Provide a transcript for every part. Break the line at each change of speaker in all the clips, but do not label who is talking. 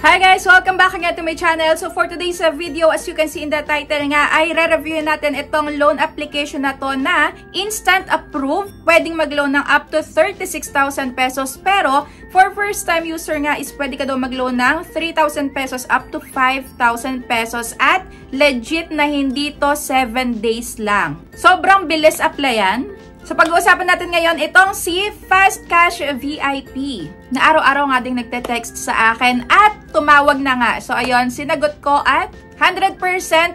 Hi guys! Welcome back again to my channel. So for today's video, as you can see in the title nga, ay re-review natin itong loan application na to na instant approve. Pwedeng mag-loan ng up to 36,000 pesos. Pero for first time user nga is pwede ka daw mag-loan ng 3,000 pesos up to 5,000 pesos. At legit na hindi to 7 days lang. Sobrang bilis applyan. So pag-uusapan natin ngayon itong si Fast Cash VIP na araw-araw nga ding nagte-text sa akin at tumawag na nga. So ayun, sinagot ko at 100%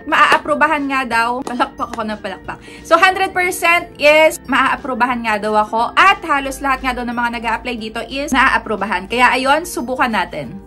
maaaprubahan nga daw. Palakpak ako ng palakpak. So 100% is maaaprubahan nga daw ako at halos lahat nga daw ng mga nag-a-apply dito is naaaprubahan. Kaya ayun, subukan natin.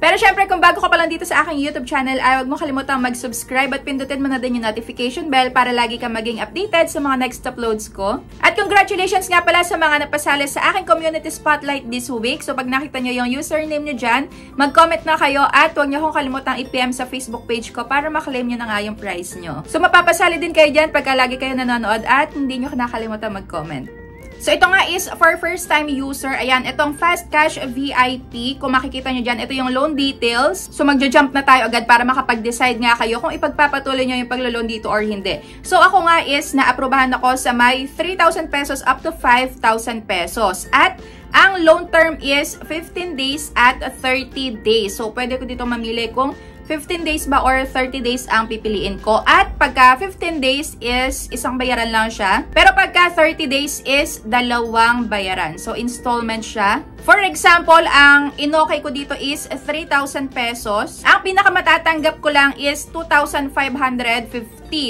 Pero syempre, kung bago ka pa lang dito sa aking YouTube channel, ay huwag mo kalimutang mag-subscribe at pindutin mo na din yung notification bell para lagi kang maging updated sa mga next uploads ko. At congratulations nga pala sa mga napasali sa aking community spotlight this week. So pag nakita nyo yung username nyo dyan, mag-comment na kayo at huwag nyo akong kalimutang i-PM sa Facebook page ko para maklaim nyo na nga yung prize nyo. So mapapasali din kayo dyan pagka lagi kayo nanonood at hindi nyo nakalimutan mag-comment. So, ito nga is for first time user. Ayan, itong Fast Cash VIP. Kung makikita nyo dyan, ito yung loan details. So, magja-jump na tayo agad para makapag-decide nga kayo kung ipagpapatuloy nyo yung paglo-loan dito or hindi. So, ako nga is naaprubahan ako sa may 3,000 pesos up to 5,000 pesos. At ang loan term is 15 days at 30 days. So, pwede ko dito mamili kung 15 days ba or 30 days ang pipiliin ko. At pagka 15 days is isang bayaran lang siya. Pero pagka 30 days is dalawang bayaran. So, installment siya. For example, ang inokay ko dito is 3,000 pesos. Ang pinakamatatanggap ko lang is 2,550.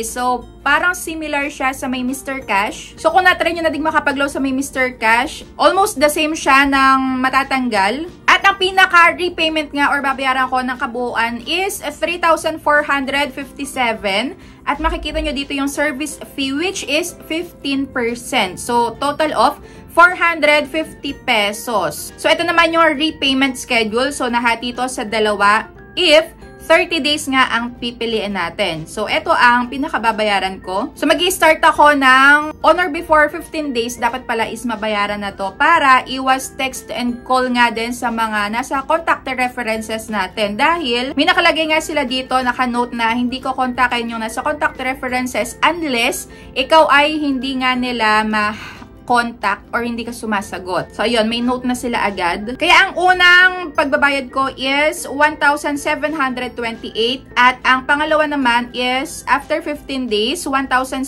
So, parang similar siya sa may Mr. Cash. So, kung natry nyo na din makapag-loan sa may Mr. Cash, almost the same siya ng matatanggal. At ang pinaka-repayment nga or babayaran ko ng kabuuan is 3,457. At makikita nyo dito yung service fee which is 15%. So, total of 450 pesos. So, ito naman yung repayment schedule. So, nahati ito sa dalawa if 30 days nga ang pipiliin natin. So, ito ang pinakababayaran ko. So, mag-i-start ako ng on or before 15 days. Dapat pala is mabayaran na to para iwas text and call nga din sa mga nasa contact references natin. Dahil, may nakalagay nga sila dito, naka-note na hindi ko kontakin yung nasa contact references unless ikaw ay hindi nga nila contact or hindi ka sumasagot. So, ayun, may note na sila agad. Kaya, ang unang pagbabayad ko is 1,728 at ang pangalawa naman is after 15 days, 1,729.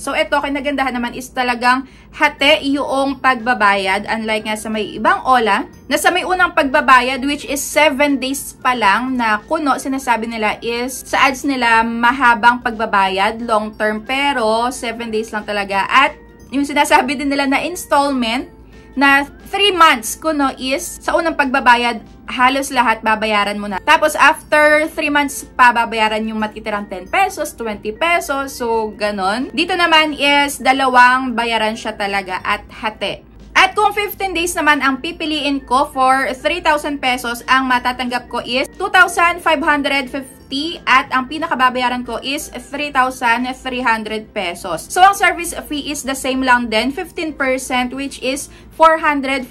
So, ito, kinagandahan naman is talagang hati yung pagbabayad. Unlike nga sa may ibang OLA, na sa may unang pagbabayad, which is 7 days pa lang na kuno, sinasabi nila is sa ads nila mahabang pagbabayad, long term, pero 7 days lang talaga. At yung sinasabi din nila na installment na 3 months kuno is sa unang pagbabayad, halos lahat babayaran mo na. Tapos after 3 months pa babayaran yung matitirang 10 pesos, 20 pesos, so ganon. Dito naman is dalawang bayaran siya talaga at hati. At kung 15 days naman ang pipiliin ko for 3,000 pesos, ang matatanggap ko is 2,550 at ang pinakababayaran ko is 3,300 pesos. So, ang service fee is the same lang din, 15% which is 450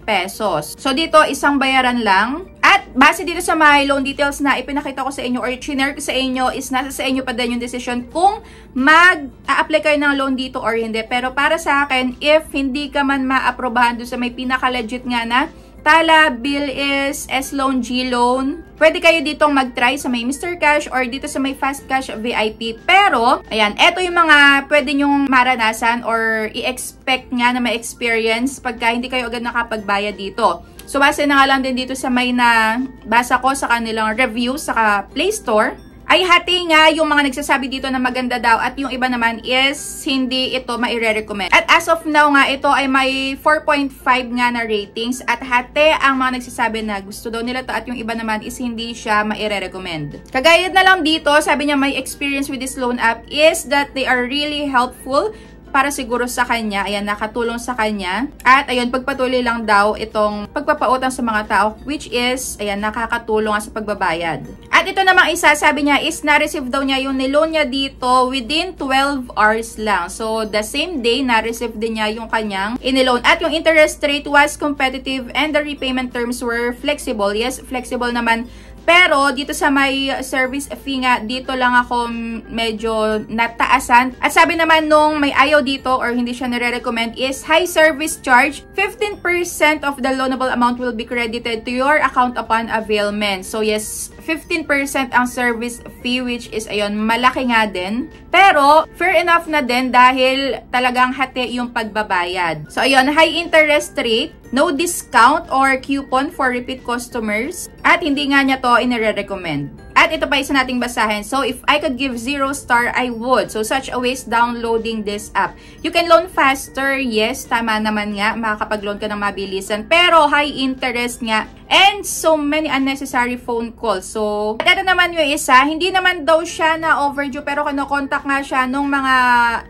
pesos. So, dito isang bayaran lang. At base dito sa my loan details na ipinakita ko sa inyo or chinare ko sa inyo is nasa sa inyo pa din yung decision kung mag-a-apply kayo ng loan dito or hindi. Pero para sa akin, if hindi ka man ma-aprobahan doon sa may pinaka-legit nga na Tala, Bill is S-Loan, G-Loan, pwede kayo ditong mag-try sa may Mr. Cash or dito sa may Fast Cash VIP. Pero, ayan, eto yung mga pwede nyong maranasan or i-expect nga na ma-experience pagka hindi kayo agad nakapagbayad dito. So, base na nga lang din dito sa may nabasa ko sa kanilang review sa Play Store, ay hati nga yung mga nagsasabi dito na maganda daw at yung iba naman is hindi ito maire-recommend. At as of now nga, ito ay may 4.5 nga na ratings at hati ang mga nagsasabi na gusto daw nila to at yung iba naman is hindi siya maire-recommend. Kagaya na lang dito, sabi niya my experience with this loan app is that they are really helpful para siguro sa kanya. Ayan, nakatulong sa kanya. At ayun, pagpatuloy lang daw itong pagpapautang sa mga tao, which is, ayan, nakakatulong sa pagbabayad. At ito namang isa, sabi niya is na-receive daw niya yung niloan niya dito within 12 hours lang. So, the same day, na-receive din niya yung kanyang iniloan. At yung interest rate was competitive and the repayment terms were flexible. Yes, flexible naman. Pero, dito sa may service fee nga, dito lang ako medyo nataasan. At sabi naman nung may ayaw dito or hindi siya nire-recommend is high service charge. 15% of the loanable amount will be credited to your account upon availment. So, yes, 15% ang service fee, which is, ayun, malaki nga din. Pero, fair enough na din dahil talagang hati yung pagbabayad. So, ayun, high interest rate, no discount or coupon for repeat customers, at hindi nga niya to inire-recommend. At ito pa isa nating basahin. So, if I could give 0 star, I would. So, such a waste downloading this app. You can loan faster. Yes, tama naman nga. Makakapag-loan ka ng mabilisan. Pero, high interest nga. And so many unnecessary phone calls. So, at ito naman yung isa. Hindi naman daw siya na overdue. Pero, kinokontak nga siya nung mga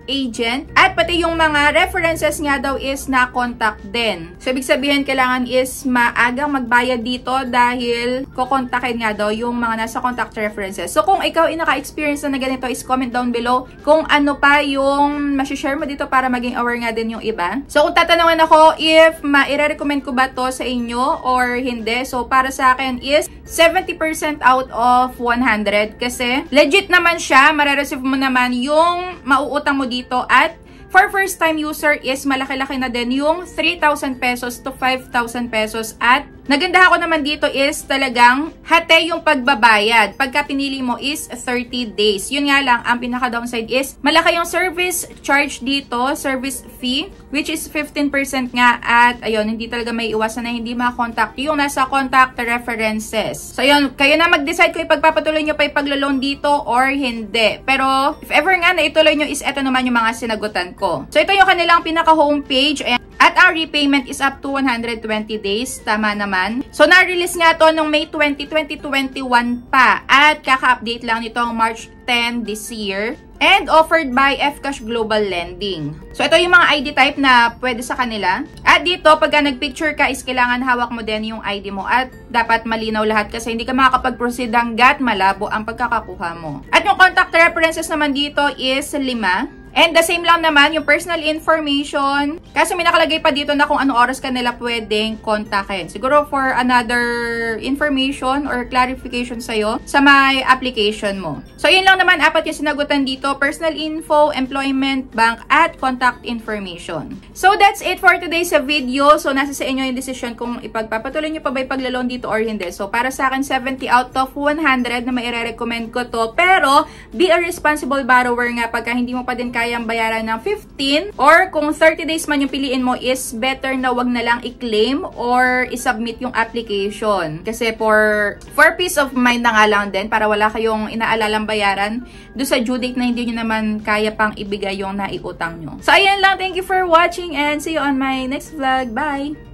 agent. At pati yung mga references nga daw is na-contact din. So, ibig sabihin, kailangan is maagang magbayad dito dahil kukontakin nga daw yung mga nasa contact references. So, kung ikaw ay naka-experience na ganito, is comment down below kung ano pa yung masishare mo dito para maging aware nga din yung iba. So, kung tatanungin ako if maire-recommend ko ba to sa inyo or hindi, so para sa akin is 70% out of 100 kasi legit naman siya, mare-receive mo naman yung mauutang mo dito at for first time user is malaki-laki na din yung 3,000 pesos to 5,000 pesos at nagandahan ko naman dito is talagang hati yung pagbabayad. Pagka pinili mo is 30 days. Yun nga lang, ang pinaka-downside is malaki yung service charge dito, service fee, which is 15% nga at ayun, hindi talaga may iwasan na hindi makakontakt yung nasa contact references. So ayun, kayo na mag-decide kung ipagpapatuloy nyo pa ipag-loan dito or hindi. Pero if ever nga na ituloy nyo is eto naman yung mga sinagutan ko. So ito yung kanilang pinaka-homepage. At ang repayment is up to 120 days. Tama naman. So, na-release nga to noong May 20, 2021 pa. At kaka-update lang nitong March 10 this year. And offered by Fcash Global Lending. So, ito yung mga ID type na pwede sa kanila. At dito, pagka nag-picture ka, is kailangan hawak mo din yung ID mo. At dapat malinaw lahat kasi hindi ka makakapag-proceed hanggat malabo ang pagkakakuha mo. At yung contact references naman dito is 5. And the same lang naman, yung personal information. Kasi may nakalagay pa dito na kung anong oras ka nila pwedeng kontakin. Siguro for another information or clarification sa'yo sa my application mo. So, yun lang naman, 4 yung sinagutan dito. Personal info, employment, bank, at contact information. So, that's it for today's video. So, nasa sa inyo yung decision kung ipagpapatuloy nyo pa ba ipag-loan dito or hindi. So, para sa akin, 70 out of 100 na maire-recommend ko to. Pero, be a responsible borrower nga pagka hindi mo pa din kayang bayaran ng 15 or kung 30 days man yung piliin mo is better na wag na lang i-claim or i-submit yung application. Kasi for peace of mind na nga lang din para wala kayong inaalalang bayaran do sa due date na hindi nyo naman kaya pang ibigay yung naiutang nyo. So, ayan lang. Thank you for watching and see you on my next vlog. Bye!